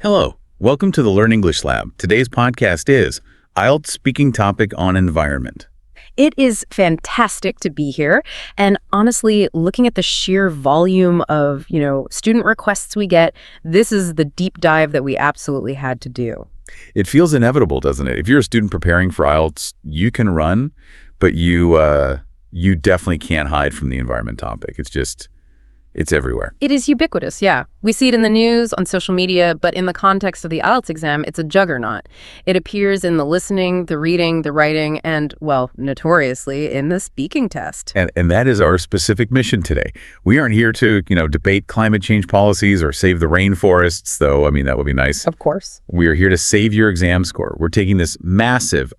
Hello, welcome to the Learn English Lab. Today's podcast is IELTS Speaking Topic on Environment. It is fantastic to be here. And honestly, looking at the sheer volume of, student requests we get, this is the deep dive that we absolutely had to do. It feels inevitable, doesn't it? If you're a student preparing for IELTS, you can run, but you definitely can't hide from the environment topic. It's everywhere. It is ubiquitous, yeah. We see it in the news, on social media, but in the context of the IELTS exam, it's a juggernaut. It appears in the listening, the reading, the writing, and, well, notoriously, in the speaking test. And that is our specific mission today. We aren't here to, debate climate change policies or save the rainforests, though, that would be nice. Of course. We are here to save your exam score. We're taking this massive,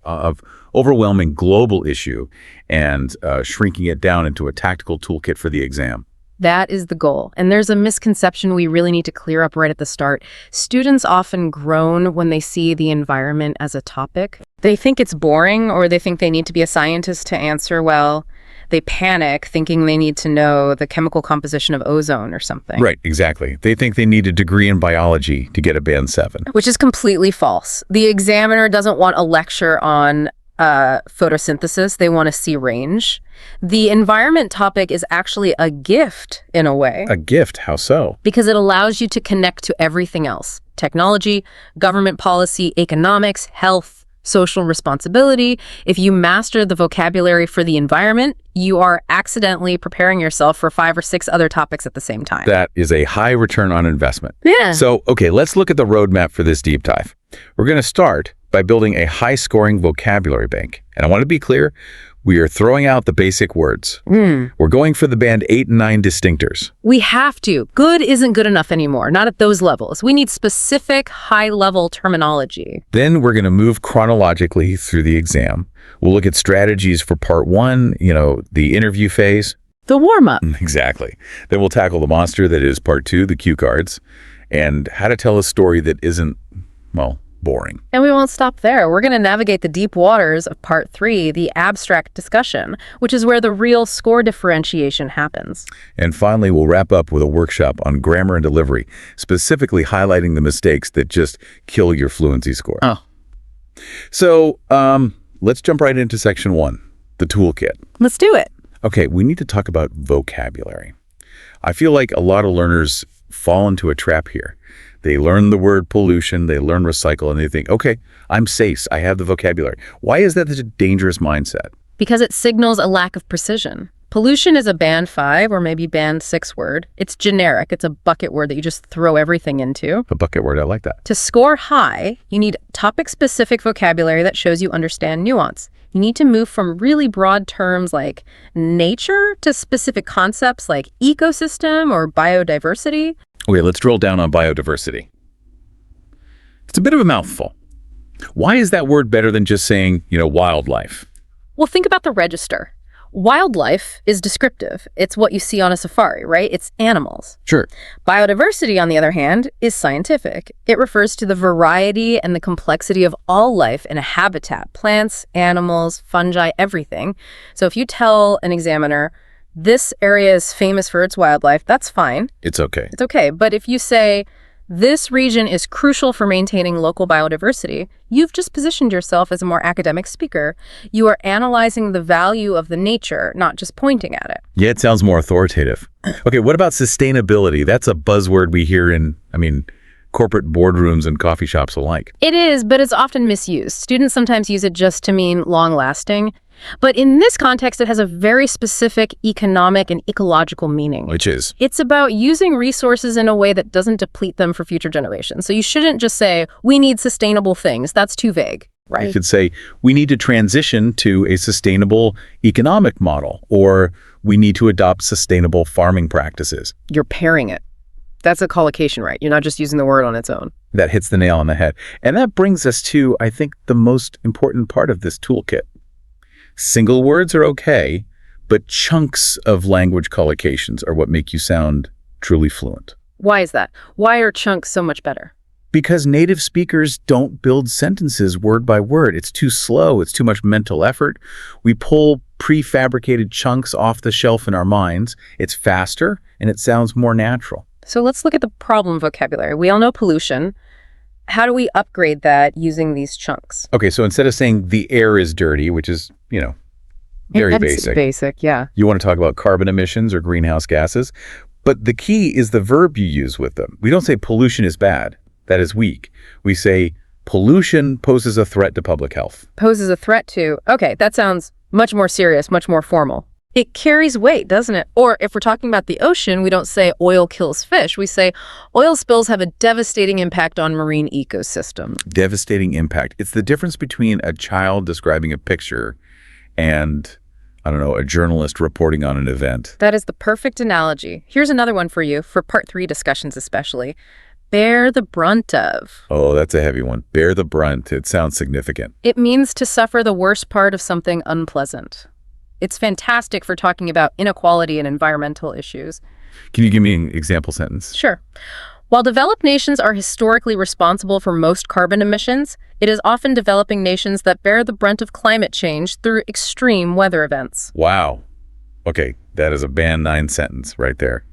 overwhelming global issue and shrinking it down into a tactical toolkit for the exam. That is the goal. And there's a misconception we really need to clear up right at the start. Students often groan when they see the environment as a topic. They think it's boring, or they think they need to be a scientist to answer well. They panic thinking they need to know the chemical composition of ozone or something. Right, exactly. They think they need a degree in biology to get a band 7. Which is completely false. The examiner doesn't want a lecture on photosynthesis. They want to see range. The environment topic is actually a gift in a way. A gift? How so? Because it allows you to connect to everything else. Technology, government policy, economics, health, social responsibility. If you master the vocabulary for the environment, you are accidentally preparing yourself for 5 or 6 other topics at the same time. That is a high return on investment. Yeah. So, okay, let's look at the roadmap for this deep dive. We're going to start by building a high-scoring vocabulary bank. And I want to be clear, we are throwing out the basic words. We're going for the band 8 and 9 distinctors. We have to. Good isn't good enough anymore, not at those levels. We need specific high-level terminology. Then we're going to move chronologically through the exam. We'll look at strategies for part 1, the interview phase. The warm-up. Exactly. Then we'll tackle the monster that is part 2, the cue cards, and how to tell a story that isn't, boring. And we won't stop there. We're going to navigate the deep waters of part 3, the abstract discussion, which is where the real score differentiation happens. And finally, we'll wrap up with a workshop on grammar and delivery, specifically highlighting the mistakes that just kill your fluency score. Oh. So let's jump right into section 1, the toolkit. Let's do it. Okay, we need to talk about vocabulary. I feel like a lot of learners fall into a trap here. They learn the word pollution, they learn recycle, and they think, okay, I'm safe, I have the vocabulary. Why is that such a dangerous mindset? Because it signals a lack of precision. Pollution is a band 5 or maybe band 6 word. It's generic. It's a bucket word that you just throw everything into. A bucket word, I like that. To score high, you need topic-specific vocabulary that shows you understand nuance. You need to move from really broad terms like nature to specific concepts like ecosystem or biodiversity. Okay, let's drill down on biodiversity. It's a bit of a mouthful. Why is that word better than just saying, wildlife? Well, think about the register. Wildlife is descriptive. It's what you see on a safari, right? It's animals. Sure. Biodiversity, on the other hand, is scientific. It refers to the variety and the complexity of all life in a habitat, plants, animals, fungi, everything. So if you tell an examiner, this area is famous for its wildlife, that's fine. It's okay. It's okay. But if you say, this region is crucial for maintaining local biodiversity, you've just positioned yourself as a more academic speaker. You are analyzing the value of the nature, not just pointing at it. Yeah, it sounds more authoritative. Okay, what about sustainability? That's a buzzword we hear in, corporate boardrooms and coffee shops alike. It is, but it's often misused. Students sometimes use it just to mean long-lasting. But in this context, it has a very specific economic and ecological meaning. Which is? It's about using resources in a way that doesn't deplete them for future generations. So you shouldn't just say, we need sustainable things. That's too vague, right? You could say, we need to transition to a sustainable economic model, or we need to adopt sustainable farming practices. You're pairing it. That's a collocation, right? You're not just using the word on its own. That hits the nail on the head. And that brings us to, I think, the most important part of this toolkit. Single words are okay, but chunks of language collocations are what make you sound truly fluent. Why is that? Why are chunks so much better? Because native speakers don't build sentences word by word. It's too slow. It's too much mental effort. We pull prefabricated chunks off the shelf in our minds. It's faster and it sounds more natural. So let's look at the problem vocabulary. We all know pollution. How do we upgrade that using these chunks? Okay, so instead of saying the air is dirty, which is, very That's basic, basic, yeah. you want to talk about carbon emissions or greenhouse gases. But the key is the verb you use with them. We don't say pollution is bad. That is weak. We say pollution poses a threat to public health. Poses a threat to, okay, that sounds much more serious, much more formal. It carries weight, doesn't it? Or if we're talking about the ocean, we don't say oil kills fish. We say oil spills have a devastating impact on marine ecosystems. Devastating impact. It's the difference between a child describing a picture and, I don't know, a journalist reporting on an event. That is the perfect analogy. Here's another one for you, for part 3 discussions especially. Bear the brunt of. Oh, that's a heavy one. Bear the brunt. It sounds significant. It means to suffer the worst part of something unpleasant. It's fantastic for talking about inequality and environmental issues. Can you give me an example sentence? Sure. While developed nations are historically responsible for most carbon emissions, it is often developing nations that bear the brunt of climate change through extreme weather events. Wow. Okay, that is a band 9 sentence right there.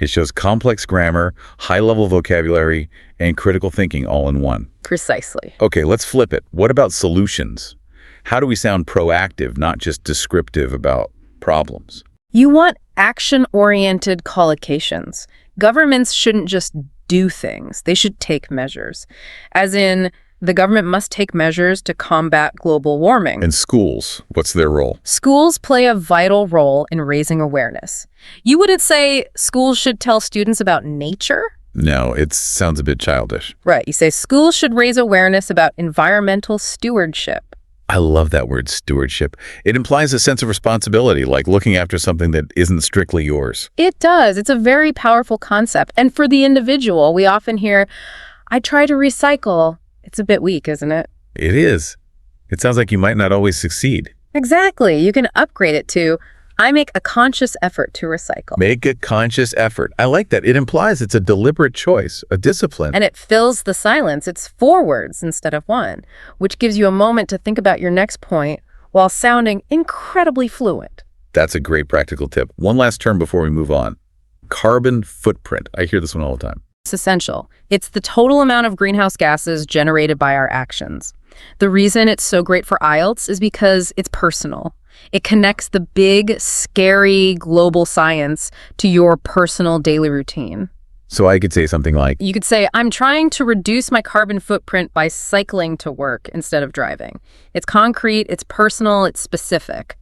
It shows complex grammar, high-level vocabulary, and critical thinking all in one. Precisely. Okay, let's flip it. What about solutions? How do we sound proactive, not just descriptive about problems? You want action-oriented collocations. Governments shouldn't just do things. They should take measures. As in, the government must take measures to combat global warming. And schools, what's their role? Schools play a vital role in raising awareness. You wouldn't say schools should tell students about nature? No, it sounds a bit childish. Right. You say schools should raise awareness about environmental stewardship. I love that word, stewardship. It implies a sense of responsibility, like looking after something that isn't strictly yours. It does. It's a very powerful concept. And for the individual, we often hear, I try to recycle. It's a bit weak, isn't it? It is. It sounds like you might not always succeed. Exactly. You can upgrade it to, I make a conscious effort to recycle. Make a conscious effort. I like that. It implies it's a deliberate choice, a discipline. And it fills the silence. It's 4 words instead of 1, which gives you a moment to think about your next point while sounding incredibly fluent. That's a great practical tip. One last term before we move on. Carbon footprint. I hear this one all the time. It's essential. It's the total amount of greenhouse gases generated by our actions. The reason it's so great for IELTS is because it's personal. It connects the big, scary global science to your personal daily routine. So I could say something like, You could say, I'm trying to reduce my carbon footprint by cycling to work instead of driving. It's concrete, it's personal, it's specific.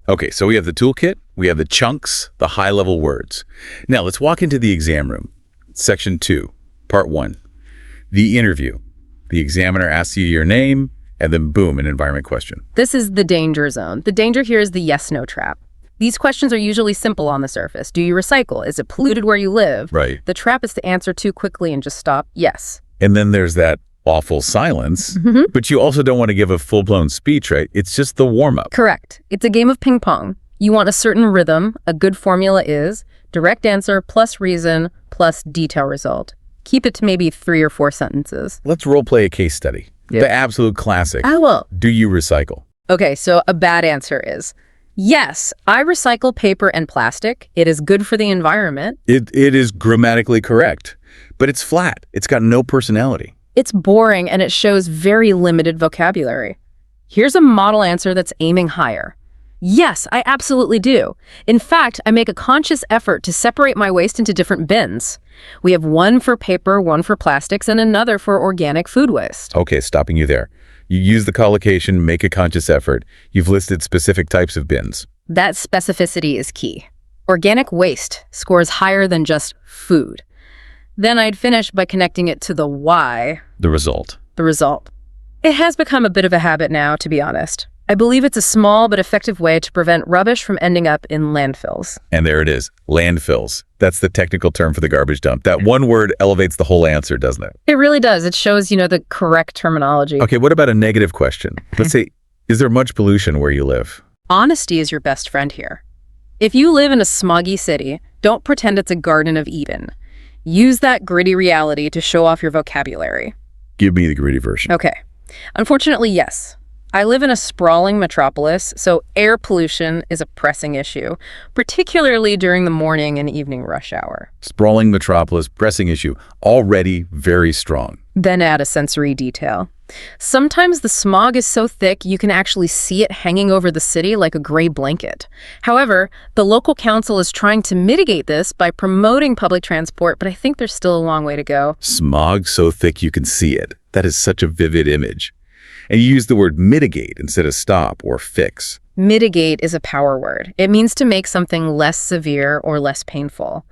okay, so we have the toolkit, we have the chunks, the high-level words. Now let's walk into the exam room. Section 2, Part 1. The interview. The examiner asks you your name, and then boom, an environment question. This is the danger zone. The danger here is the yes-no trap. These questions are usually simple on the surface. Do you recycle? Is it polluted where you live? Right. The trap is to answer too quickly and just stop, yes. And then there's that awful silence, but you also don't want to give a full-blown speech, right? It's just the warm-up. Correct. It's a game of ping pong. You want a certain rhythm. A good formula is direct answer plus reason plus detail result. Keep it to maybe 3 or 4 sentences. Let's role-play a case study. Yep. The absolute classic. I will. Do you recycle? Okay, so a bad answer is, yes, I recycle paper and plastic. It is good for the environment. It is grammatically correct, but it's flat. It's got no personality. It's boring and it shows very limited vocabulary. Here's a model answer that's aiming higher. Yes, I absolutely do. In fact, I make a conscious effort to separate my waste into different bins. We have one for paper, one for plastics, and another for organic food waste. Okay, stopping you there. You use the collocation, make a conscious effort. You've listed specific types of bins. That specificity is key. Organic waste scores higher than just food. Then I'd finish by connecting it to the why, The result. the result. It has become a bit of a habit now, to be honest. I believe it's a small but effective way to prevent rubbish from ending up in landfills. And there it is, landfills. That's the technical term for the garbage dump. That one word elevates the whole answer, doesn't it? It really does. It shows, the correct terminology. Okay, what about a negative question? Let's say, is there much pollution where you live? Honesty is your best friend here. If you live in a smoggy city, don't pretend it's a Garden of Eden. Use that gritty reality to show off your vocabulary. Give me the gritty version. Okay. Unfortunately, yes. I live in a sprawling metropolis, so air pollution is a pressing issue, particularly during the morning and evening rush hour. Sprawling metropolis, pressing issue, already very strong. Then add a sensory detail. Sometimes the smog is so thick you can actually see it hanging over the city like a gray blanket. However, the local council is trying to mitigate this by promoting public transport, but I think there's still a long way to go. Smog so thick you can see it. That is such a vivid image. And you use the word mitigate instead of stop or fix. Mitigate is a power word. It means to make something less severe or less painful.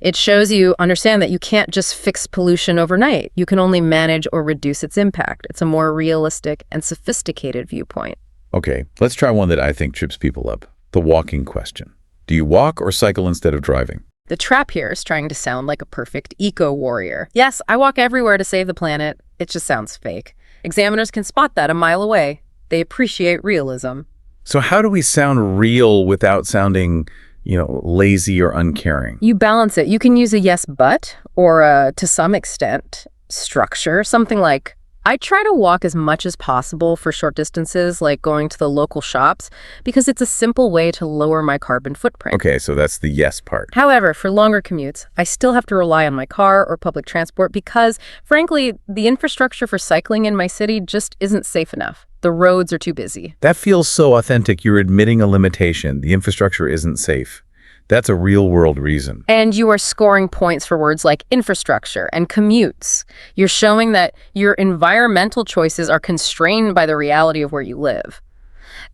It shows you understand that you can't just fix pollution overnight. You can only manage or reduce its impact. It's a more realistic and sophisticated viewpoint. Okay, let's try one that I think trips people up. The walking question. Do you walk or cycle instead of driving? The trap here is trying to sound like a perfect eco-warrior. Yes, I walk everywhere to save the planet. It just sounds fake. Examiners can spot that a mile away. They appreciate realism. So how do we sound real without sounding, lazy or uncaring? You balance it. You can use a yes, but, or to some extent, structure. Something like, I try to walk as much as possible for short distances, like going to the local shops, because it's a simple way to lower my carbon footprint. Okay, so that's the yes part. However, for longer commutes, I still have to rely on my car or public transport because, frankly, the infrastructure for cycling in my city just isn't safe enough. The roads are too busy. That feels so authentic. You're admitting a limitation. The infrastructure isn't safe. That's a real-world reason. And you are scoring points for words like infrastructure and commutes. You're showing that your environmental choices are constrained by the reality of where you live.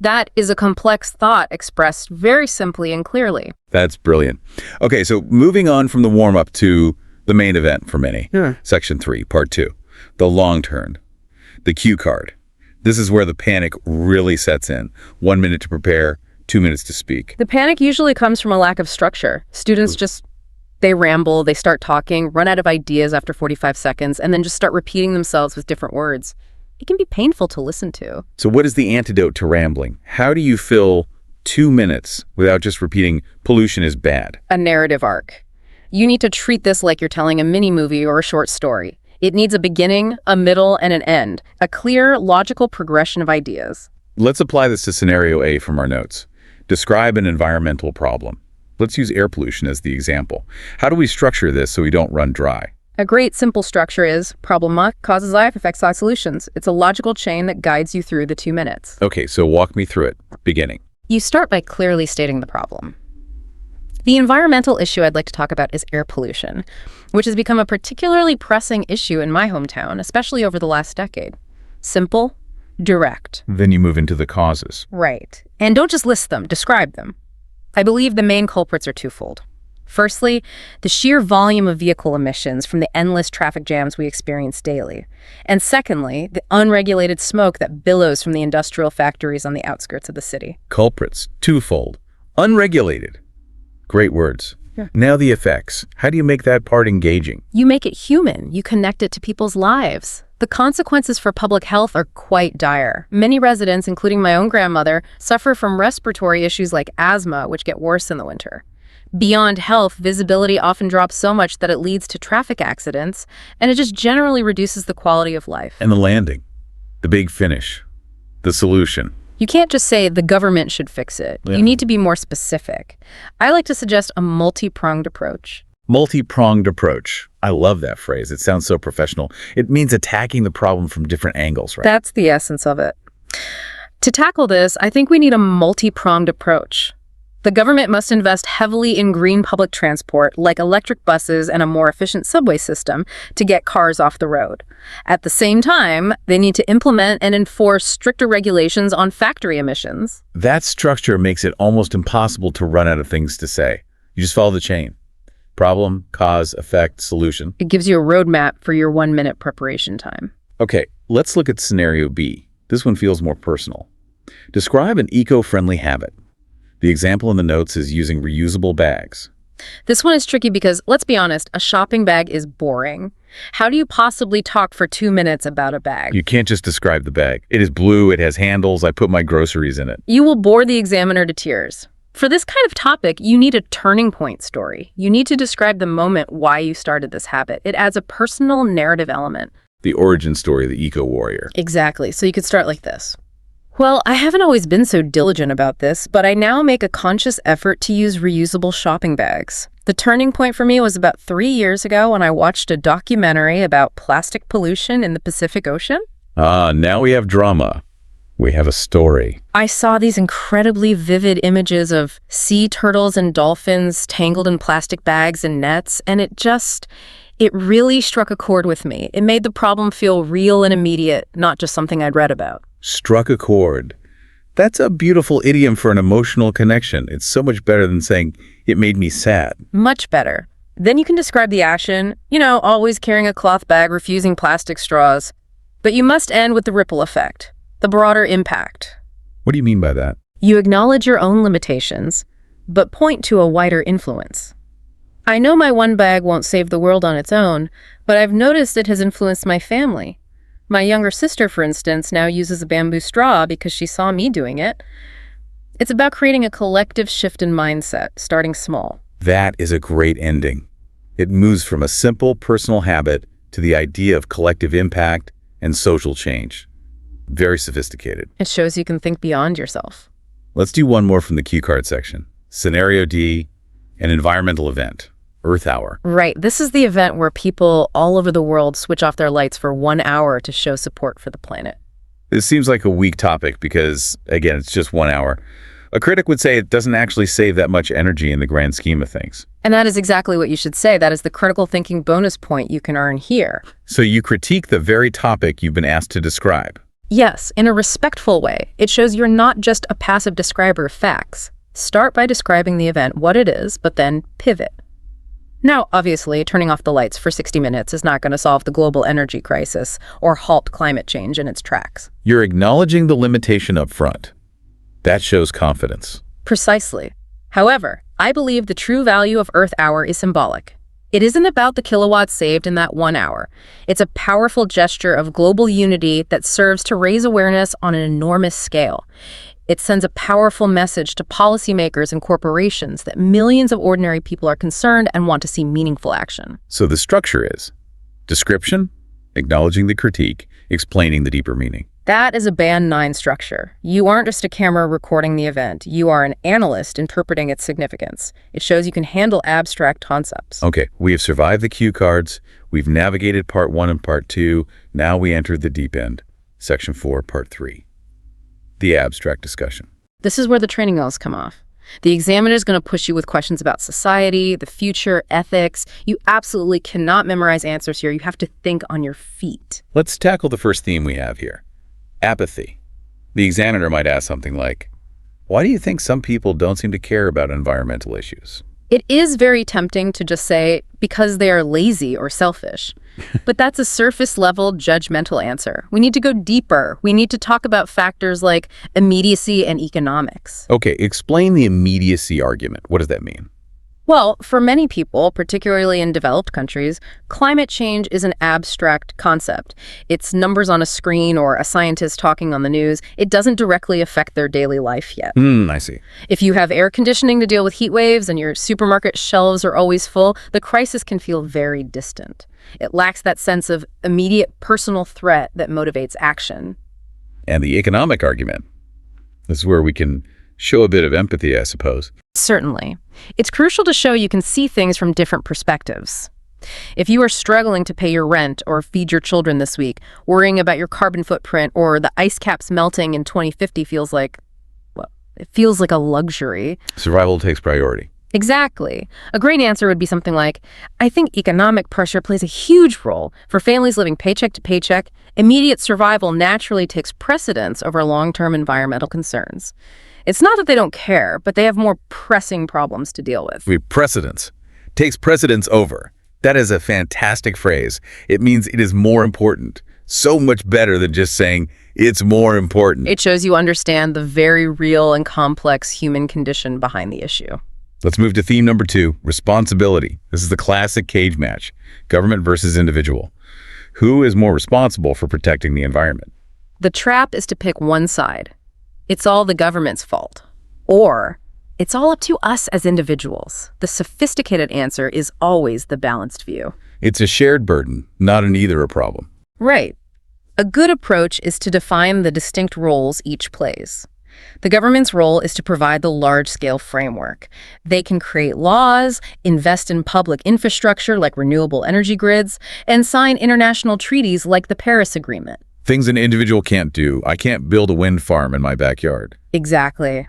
That is a complex thought expressed very simply and clearly. That's brilliant. Okay, so moving on from the warm-up to the main event for many. Section 3, Part 2, the long turn, the cue card. This is where the panic really sets in. 1 minute to prepare, 2 minutes to speak. The panic usually comes from a lack of structure. Students they ramble, they start talking, run out of ideas after 45 seconds, and then just start repeating themselves with different words. It can be painful to listen to. So what is the antidote to rambling? How do you fill 2 minutes without just repeating pollution is bad? A narrative arc. You need to treat this like you're telling a mini-movie or a short story. It needs a beginning, a middle, and an end. A clear, logical progression of ideas. Let's apply this to scenario A from our notes. Describe an environmental problem. Let's use air pollution as the example. How do we structure this so we don't run dry? A great simple structure is problem A causes I, affects I solutions. It's a logical chain that guides you through the 2 minutes. Okay, so walk me through it. Beginning. You start by clearly stating the problem. The environmental issue I'd like to talk about is air pollution, which has become a particularly pressing issue in my hometown, especially over the last decade. Simple, direct. Then you move into the causes. Right. And don't just list them, describe them. I believe the main culprits are twofold. Firstly, the sheer volume of vehicle emissions from the endless traffic jams we experience daily. And secondly, the unregulated smoke that billows from the industrial factories on the outskirts of the city. Culprits, twofold. Unregulated. Great words. Yeah. Now the effects. How do you make that part engaging? You make it human. You connect it to people's lives. The consequences for public health are quite dire. Many residents, including my own grandmother, suffer from respiratory issues like asthma, which get worse in the winter. Beyond health, visibility often drops so much that it leads to traffic accidents, and it just generally reduces the quality of life. And the landing. The big finish. The solution. You can't just say the government should fix it. Yeah. You need to be more specific. I like to suggest a multi-pronged approach. Multi-pronged approach. I love that phrase. It sounds so professional. It means attacking the problem from different angles, right? That's the essence of it. To tackle this, I think we need a multi-pronged approach. The government must invest heavily in green public transport, like electric buses and a more efficient subway system, to get cars off the road. At the same time, they need to implement and enforce stricter regulations on factory emissions. That structure makes it almost impossible to run out of things to say. You just follow the chain. Problem, cause, effect, solution. It gives you a roadmap for your 1 minute preparation time. Okay, let's look at scenario B. This one feels more personal. Describe an eco-friendly habit. The example in the notes is using reusable bags. This one is tricky because, let's be honest, a shopping bag is boring. How do you possibly talk for 2 minutes about a bag? You can't just describe the bag. It is blue, it has handles, I put my groceries in it. You will bore the examiner to tears. For this kind of topic, you need a turning point story. You need to describe the moment why you started this habit. It adds a personal narrative element. The origin story of the eco-warrior. Exactly. So you could start like this. Well, I haven't always been so diligent about this, but I now make a conscious effort to use reusable shopping bags. The turning point for me was about 3 years ago when I watched a documentary about plastic pollution in the Pacific Ocean. Ah, now we have drama. We have a story. I saw these incredibly vivid images of sea turtles and dolphins tangled in plastic bags and nets, and it really struck a chord with me. It made the problem feel real and immediate, not just something I'd read about. Struck a chord. That's a beautiful idiom for an emotional connection. It's so much better than saying, it made me sad. Much better. Then you can describe the action, always carrying a cloth bag, refusing plastic straws. But you must end with the ripple effect, the broader impact. What do you mean by that? You acknowledge your own limitations, but point to a wider influence. I know my one bag won't save the world on its own, but I've noticed it has influenced my family. My younger sister, for instance, now uses a bamboo straw because she saw me doing it. It's about creating a collective shift in mindset, starting small. That is a great ending. It moves from a simple personal habit to the idea of collective impact and social change. Very sophisticated. It shows you can think beyond yourself. Let's do one more from the cue card section. Scenario D, an environmental event, Earth Hour. Right. This is the event where people all over the world switch off their lights for 1 hour to show support for the planet. This seems like a weak topic because, again, it's just 1 hour. A critic would say it doesn't actually save that much energy in the grand scheme of things. And that is exactly what you should say. That is the critical thinking bonus point you can earn here. So you critique the very topic you've been asked to describe. Yes, in a respectful way. It shows you're not just a passive describer of facts. Start by describing the event, what it is, but then pivot. Now, obviously, turning off the lights for 60 minutes is not going to solve the global energy crisis or halt climate change in its tracks. You're acknowledging the limitation up front. That shows confidence. Precisely. However, I believe the true value of Earth Hour is symbolic. It isn't about the kilowatts saved in that 1 hour. It's a powerful gesture of global unity that serves to raise awareness on an enormous scale. It sends a powerful message to policymakers and corporations that millions of ordinary people are concerned and want to see meaningful action. So the structure is description, acknowledging the critique, explaining the deeper meaning. That is a Band 9 structure. You aren't just a camera recording the event. You are an analyst interpreting its significance. It shows you can handle abstract concepts. Okay, we have survived the cue cards. We've navigated part 1 and part 2. Now we enter the deep end, section 4, part 3. The abstract discussion. This is where the training wheels come off. The examiner is going to push you with questions about society, the future, ethics. You absolutely cannot memorize answers here. You have to think on your feet. Let's tackle the first theme we have here. Apathy. The examiner might ask something like, why do you think some people don't seem to care about environmental issues? It is very tempting to just say, because they are lazy or selfish. But that's a surface-level, judgmental answer. We need to go deeper. We need to talk about factors like immediacy and economics. Okay, explain the immediacy argument. What does that mean? Well, for many people, particularly in developed countries, climate change is an abstract concept. It's numbers on a screen or a scientist talking on the news. It doesn't directly affect their daily life yet. I see. If you have air conditioning to deal with heat waves and your supermarket shelves are always full, the crisis can feel very distant. It lacks that sense of immediate personal threat that motivates action. And the economic argument. This is where we can show a bit of empathy, I suppose. Certainly. It's crucial to show you can see things from different perspectives. If you are struggling to pay your rent or feed your children this week, worrying about your carbon footprint or the ice caps melting in 2050 feels like a luxury. Survival takes priority. Exactly. A great answer would be something like, I think economic pressure plays a huge role. For families living paycheck to paycheck, immediate survival naturally takes precedence over long-term environmental concerns. It's not that they don't care, but they have more pressing problems to deal with. Precedence. Takes precedence over. That is a fantastic phrase. It means it is more important. So much better than just saying it's more important. It shows you understand the very real and complex human condition behind the issue. Let's move to theme number 2, responsibility. This is the classic cage match, government versus individual. Who is more responsible for protecting the environment? The trap is to pick one side. It's all the government's fault. Or it's all up to us as individuals. The sophisticated answer is always the balanced view. It's a shared burden, not an either a problem. Right. A good approach is to define the distinct roles each plays. The government's role is to provide the large-scale framework. They can create laws, invest in public infrastructure like renewable energy grids, and sign international treaties like the Paris Agreement. Things an individual can't do. I can't build a wind farm in my backyard. Exactly.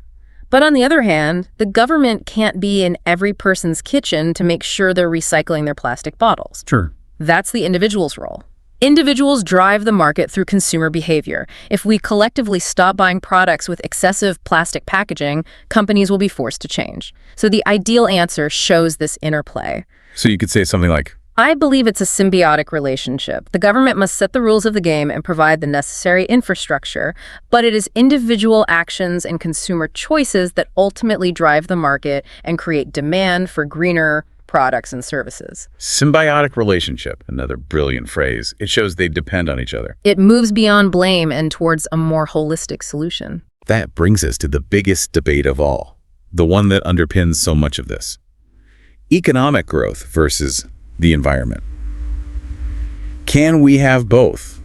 But on the other hand, the government can't be in every person's kitchen to make sure they're recycling their plastic bottles. Sure. That's the individual's role. Individuals drive the market through consumer behavior. If we collectively stop buying products with excessive plastic packaging, companies will be forced to change. So the ideal answer shows this interplay. So you could say something like, I believe it's a symbiotic relationship. The government must set the rules of the game and provide the necessary infrastructure, but it is individual actions and consumer choices that ultimately drive the market and create demand for greener products and services. symbiotic relationship, another brilliant phrase. It shows they depend on each other. It moves beyond blame and towards a more holistic solution. That brings us to the biggest debate of all, the one that underpins so much of this. Economic growth versus the environment. Can we have both?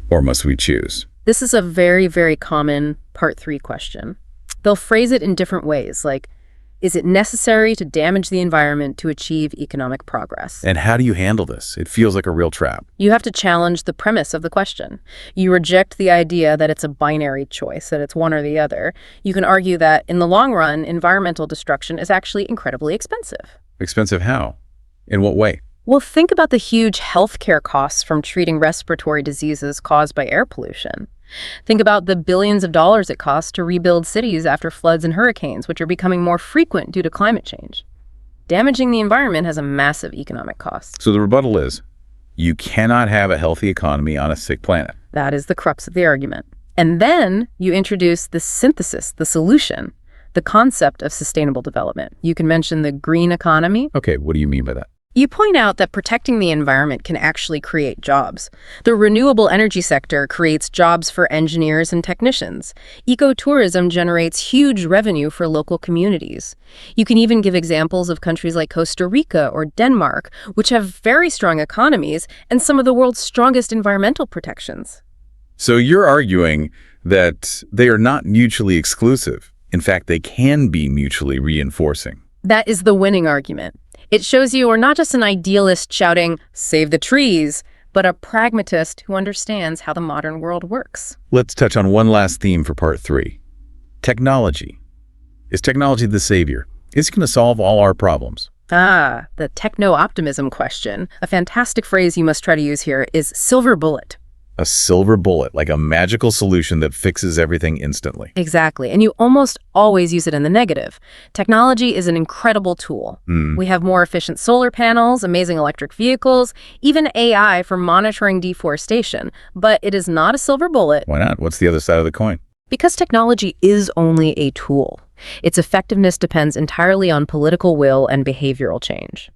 Or must we choose? This is a very, very common Part 3 question. They'll phrase it in different ways, like, is it necessary to damage the environment to achieve economic progress? And how do you handle this? It feels like a real trap. You have to challenge the premise of the question. You reject the idea that it's a binary choice, that it's one or the other. You can argue that, in the long run, environmental destruction is actually incredibly expensive. Expensive how? In what way? Well, think about the huge healthcare costs from treating respiratory diseases caused by air pollution. Think about the billions of dollars it costs to rebuild cities after floods and hurricanes, which are becoming more frequent due to climate change. Damaging the environment has a massive economic cost. So the rebuttal is, you cannot have a healthy economy on a sick planet. That is the crux of the argument. And then you introduce the synthesis, the solution, the concept of sustainable development. You can mention the green economy. Okay, what do you mean by that? You point out that protecting the environment can actually create jobs. The renewable energy sector creates jobs for engineers and technicians. Ecotourism generates huge revenue for local communities. You can even give examples of countries like Costa Rica or Denmark, which have very strong economies and some of the world's strongest environmental protections. So you're arguing that they are not mutually exclusive. In fact, they can be mutually reinforcing. That is the winning argument. It shows you are not just an idealist shouting, "Save the trees," but a pragmatist who understands how the modern world works. Let's touch on one last theme for Part 3. Technology. Is technology the savior? Is it going to solve all our problems? The techno-optimism question. A fantastic phrase you must try to use here is silver bullet. A silver bullet, like a magical solution that fixes everything instantly. Exactly, and you almost always use it in the negative. Technology is an incredible tool. We have more efficient solar panels, amazing electric vehicles, even AI for monitoring deforestation, but it is not a silver bullet. Why not? What's the other side of the coin? Because technology is only a tool. Its effectiveness depends entirely on political will and behavioral change.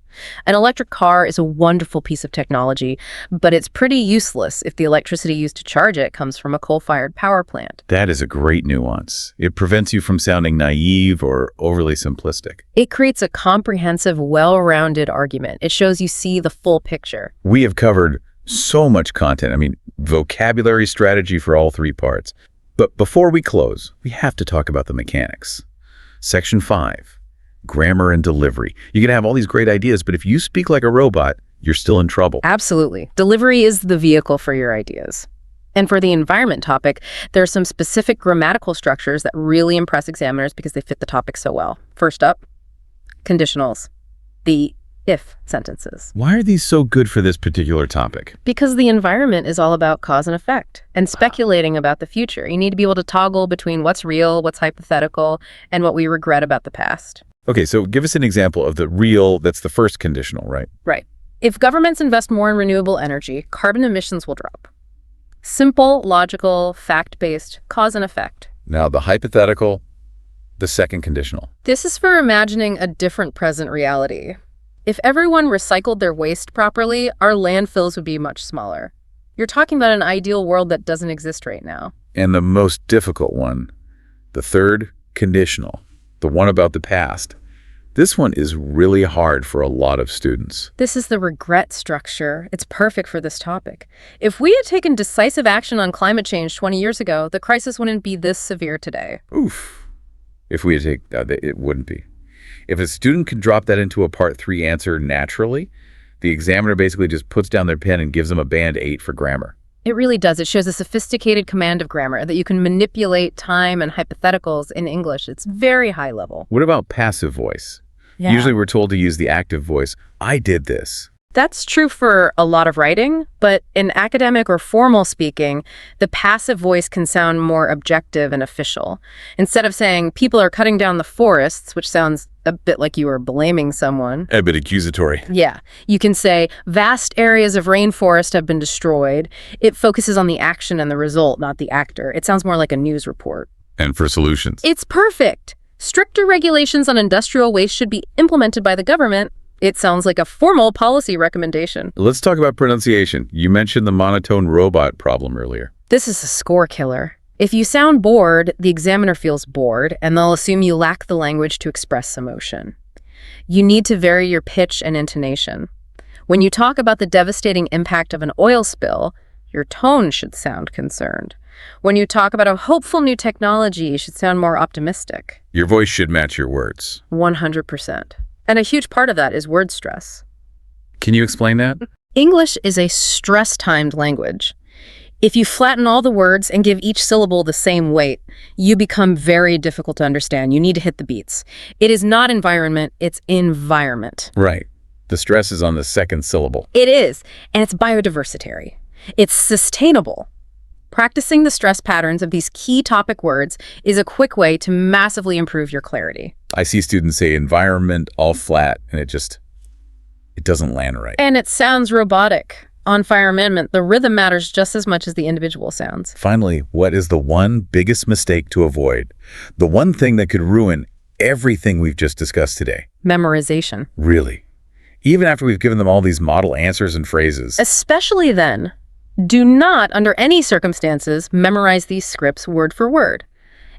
An electric car is a wonderful piece of technology, but it's pretty useless if the electricity used to charge it comes from a coal-fired power plant. That is a great nuance. It prevents you from sounding naive or overly simplistic. It creates a comprehensive, well-rounded argument. It shows you see the full picture. We have covered so much content. I mean, vocabulary strategy for all three parts. But before we close, we have to talk about the mechanics. Section 5. Grammar and delivery. You can have all these great ideas, but if you speak like a robot, you're still in trouble. Absolutely. Delivery is the vehicle for your ideas. And for the environment topic, there are some specific grammatical structures that really impress examiners because they fit the topic so well. First up, conditionals. The if sentences. Why are these so good for this particular topic? Because the environment is all about cause and effect and speculating about the future. You need to be able to toggle between what's real, what's hypothetical, and what we regret about the past. Okay, so give us an example of the real, that's the first conditional, right? Right. If governments invest more in renewable energy, carbon emissions will drop. Simple, logical, fact-based, cause and effect. Now the hypothetical, the second conditional. This is for imagining a different present reality. If everyone recycled their waste properly, our landfills would be much smaller. You're talking about an ideal world that doesn't exist right now. And the most difficult one, the third conditional, the one about the past. This one is really hard for a lot of students. This is the regret structure. It's perfect for this topic. If we had taken decisive action on climate change 20 years ago, the crisis wouldn't be this severe today. Oof. If we had it wouldn't be. If a student can drop that into a Part 3 answer naturally, the examiner basically just puts down their pen and gives them a band 8 for grammar. It really does. It shows a sophisticated command of grammar, that you can manipulate time and hypotheticals in English. It's very high level. What about passive voice? Yeah. Usually we're told to use the active voice. I did this. That's true for a lot of writing, but in academic or formal speaking, the passive voice can sound more objective and official. Instead of saying, people are cutting down the forests, which sounds a bit like you were blaming someone. A bit accusatory. Yeah. You can say, vast areas of rainforest have been destroyed. It focuses on the action and the result, not the actor. It sounds more like a news report. And for solutions. It's perfect. Stricter regulations on industrial waste should be implemented by the government. It sounds like a formal policy recommendation. Let's talk about pronunciation. You mentioned the monotone robot problem earlier. This is a score killer. If you sound bored, the examiner feels bored, and they'll assume you lack the language to express emotion. You need to vary your pitch and intonation. When you talk about the devastating impact of an oil spill, your tone should sound concerned. When you talk about a hopeful new technology, you should sound more optimistic. Your voice should match your words. 100%. And a huge part of that is word stress. Can you explain that? English is a stress-timed language. If you flatten all the words and give each syllable the same weight, you become very difficult to understand. You need to hit the beats. It is not environment, it's environment. Right. The stress is on the second syllable. It is, and it's biodiversity. It's sustainable. Practicing the stress patterns of these key topic words is a quick way to massively improve your clarity. I see students say environment all flat, and it doesn't land right. And it sounds robotic. On Fire Amendment, the rhythm matters just as much as the individual sounds. Finally, what is the one biggest mistake to avoid? The one thing that could ruin everything we've just discussed today? Memorization. Really? Even after we've given them all these model answers and phrases? Especially then. Do not, under any circumstances, memorize these scripts word for word.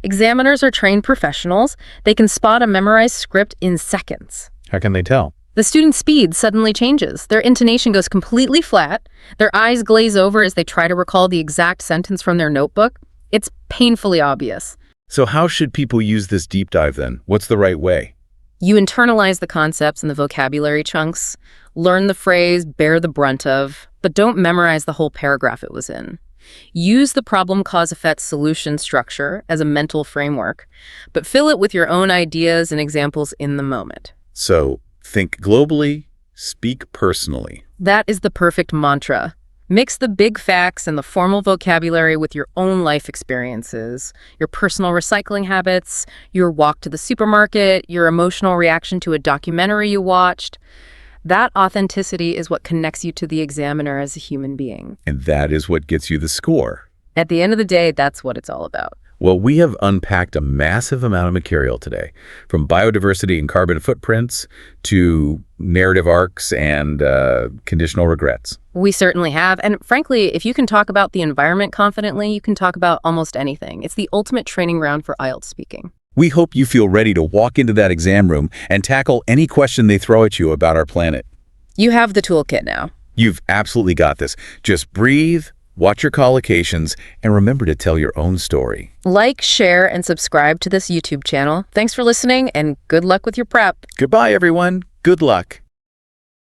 Examiners are trained professionals. They can spot a memorized script in seconds. How can they tell? The student's speed suddenly changes. Their intonation goes completely flat. Their eyes glaze over as they try to recall the exact sentence from their notebook. It's painfully obvious. So how should people use this deep dive then? What's the right way? You internalize the concepts and the vocabulary chunks, learn the phrase, bear the brunt of, but don't memorize the whole paragraph it was in. Use the problem, cause, effect, solution structure as a mental framework, but fill it with your own ideas and examples in the moment. So, think globally, speak personally. That is the perfect mantra. Mix the big facts and the formal vocabulary with your own life experiences, your personal recycling habits, your walk to the supermarket, your emotional reaction to a documentary you watched. That authenticity is what connects you to the examiner as a human being. And that is what gets you the score. At the end of the day, that's what it's all about. Well, we have unpacked a massive amount of material today, from biodiversity and carbon footprints to narrative arcs and conditional regrets. We certainly have. And frankly, if you can talk about the environment confidently, you can talk about almost anything. It's the ultimate training ground for IELTS speaking. We hope you feel ready to walk into that exam room and tackle any question they throw at you about our planet. You have the toolkit now. You've absolutely got this. Just breathe, watch your collocations, and remember to tell your own story. Like, share, and subscribe to this YouTube channel. Thanks for listening, and good luck with your prep. Goodbye, everyone. Good luck.